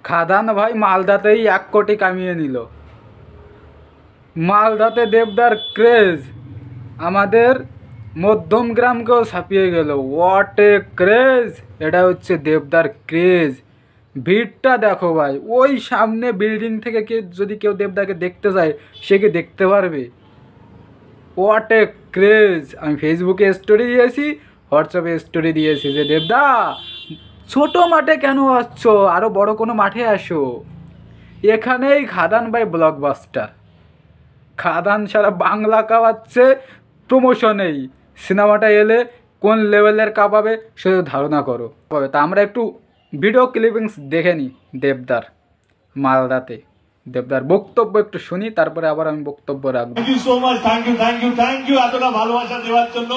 খাদান ভাই মালদাতেই 1 কোটি কামিয়ে নিল। মালদাতে দেবদার ক্রেজ আমাদের মধ্যমগ্রামকেও ছাপিয়ে গেল। What a craze! এটা হচ্ছে দেবদার ক্রেজ। ভিড়টা দেখো ভাই, ওই সামনে বিল্ডিং থেকে যদি কেউ দেবদাকে দেখতে যায় সে কি দেখতে পারবে? What a craze! আমি ফেসবুকে স্টোরি দিয়েছি, হোয়াটসঅ্যাপে স্টোরি দিয়েছি যে দেবদা ছোট মাঠে কেন আসছো, আরও বড় কোনো মাঠে আসো। এখানেই খাদান ভাই ব্লকবাস্টার। খাদান সারা বাংলা কাঁপাচ্ছে প্রমোশনেই। সিনেমাটা এলে কোন লেভেলের কাঁপাবে শুধু ধারণা করো। তা আমরা একটু ভিডিও ক্লিপিংস দেখে নিই দেবদার মালদাতে। দেবদার বক্তব্য একটু শুনি, তারপরে আবার আমি বক্তব্য রাখবো। Thank you so much, thank you এতটা ভালোবাসা দেওয়ার জন্য।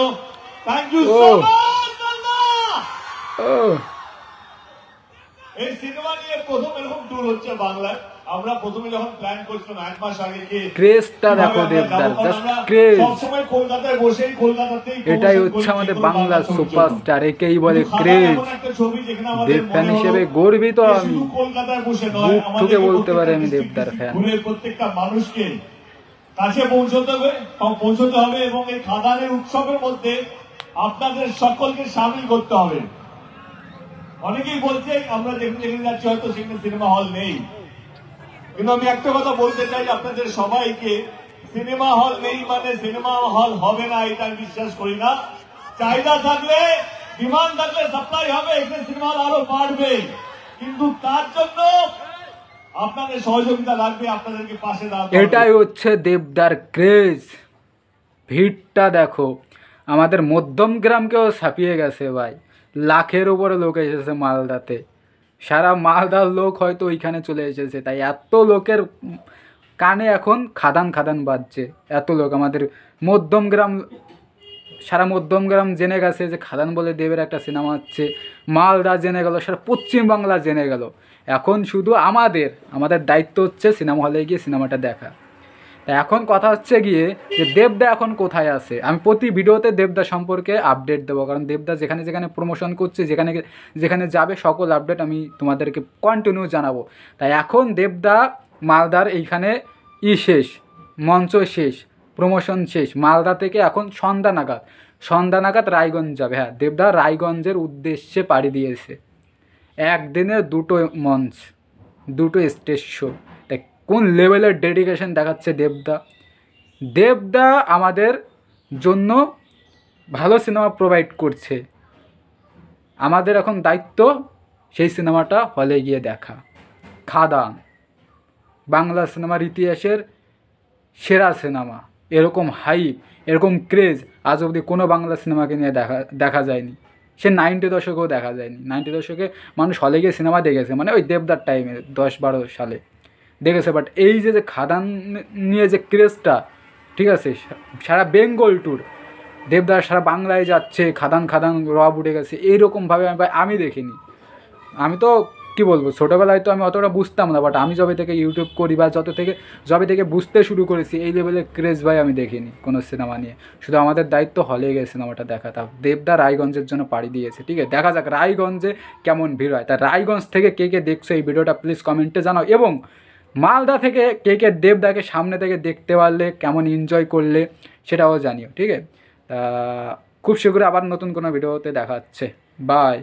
Thank you so much. এই সিনেমা নিয়ে প্রথম এরকম ট্যুর হচ্ছে বাংলায়। আমরা প্রথমে যখন প্ল্যান করছিলাম 1 মাস আগে যে ক্রেজটা দেখো দেবদার, জাস্ট ক্রেজ। সবসময় কলকাতায় বসেই কলকাতাতেই এটাই হচ্ছে আমাদের বাংলা সুপারস্টার, একেই বলে ক্রেজ। দেব ফ্যান হিসেবে গর্বিত আমি, কলকাতায় বসে নয় আমাদের বলতে পারি আমি দেবদার ফ্যান। প্রত্যেকটা মানুষকে কাছে পৌঁছতে হবে এবং এই খাদানের উৎসবের মধ্যে আপনাদের সকলকে সামিল করতে হবে। অনেকেই বলছে আমরা যেখানে যাচ্ছি হয়তো সেখানে সিনেমা হল নেই, কিন্তু আমি একটা কথা বলতে চাই আপনাদের সবাইকে, সিনেমা হল নেই মানে সিনেমা হল হবে না এটা আমি বিশ্বাস করি না। চাহিদা থাকলে, ডিমান্ড থাকলে সাপ্লাই হবে, এখানে সিনেমা হল আরো বাড়বে, কিন্তু তার জন্য আপনাদের সহযোগিতা লাগবে, আপনাদেরকে পাশে দাঁড়াতে হবে। এটাই হচ্ছে দেবদার ক্রেজ। ভিড়টা দেখো, আমাদের মধ্যমগ্রামকেও ছাপিয়ে গেছে ভাই। লাখের উপরে লোক এসেছে মালদাতে। সারা মালদার লোক হয়তো ওইখানে চলে এসেছে, তাই এত লোকের কানে এখন খাদান খাদান বাজছে। এত লোক আমাদের মধ্যমগ্রাম, সারা মধ্যমগ্রাম জেনে গেছে যে খাদান বলে দেবের একটা সিনেমা হচ্ছে। মালদা জেনে গেল, সারা পশ্চিমবাংলা জেনে গেল। এখন শুধু আমাদের দায়িত্ব হচ্ছে সিনেমা হলে গিয়ে সিনেমাটা দেখা। তা এখন কথা হচ্ছে গিয়ে যে দেবদা এখন কোথায় আছে। আমি প্রতি ভিডিওতে দেবদা সম্পর্কে আপডেট দেবো, কারণ দেবদা যেখানে যেখানে প্রমোশন করছে, যেখানে যেখানে যাবে সকল আপডেট আমি তোমাদেরকে কন্টিনিউ জানাবো। তাই এখন দেবদা মালদার এইখানে শেষ, মঞ্চ শেষ, প্রমোশন শেষ। মালদা থেকে এখন সন্ধ্যা নাগাদ রায়গঞ্জ যাবে। হ্যাঁ, দেবদা রায়গঞ্জের উদ্দেশ্যে পাড়ি দিয়েছে। একদিনে 2টো মঞ্চ, 2টো স্টেজ শো। তাই কোন লেভেলের ডেডিকেশন দেখাচ্ছে দেবদা আমাদের জন্য ভালো সিনেমা প্রোভাইড করছে। আমাদের এখন দায়িত্ব সেই সিনেমাটা হলে গিয়ে দেখা। খাদান বাংলা সিনেমার ইতিহাসের সেরা সিনেমা। এরকম হাইপ, এরকম ক্রেজ আজ অবধি কোনো বাংলা সিনেমাকে নিয়ে দেখা যায়নি। সে 90 দশকেও দেখা যায়নি। 90 দশকে মানুষ হলে গিয়ে সিনেমা দেখেছে, মানে ওই দেবদার টাইমে 10-12 সালে দেখেছে। বাট এই যে খাদান নিয়ে যে ক্রেজটা, ঠিক আছে, সারা বেঙ্গল ট্যুর দেবদার সারা বাংলায় যাচ্ছে, খাদান রব উঠে গেছে, এইরকমভাবে আমি দেখিনি। আমি তো কী বলবো, ছোটোবেলায় তো আমি অতটা বুঝতাম না, বাট আমি যবে থেকে ইউটিউব করি বা যবে থেকে বুঝতে শুরু করেছি, এই লেভেলের ক্রেজ ভাই আমি দেখিনি কোনো সিনেমা নিয়ে। শুধু আমাদের দায়িত্ব হলে গিয়ে সিনেমাটা দেখা। তা দেবদা রায়গঞ্জের জন্য পাড়ি দিয়েছে, ঠিক আছে। দেখা যাক রায়গঞ্জে কেমন ভিড় হয়। তা রায়গঞ্জ থেকে কে দেখছো এই ভিডিওটা প্লিজ কমেন্টে জানাও, এবং মালদা থেকে কে দেবদাকে সামনে থেকে দেখতে পারলে, কেমন এনজয় করলে সেটাও জানিও, ঠিক আছে। তা খুব শীঘ্রই আবার নতুন কোনো ভিডিওতে দেখা হচ্ছে। বাই।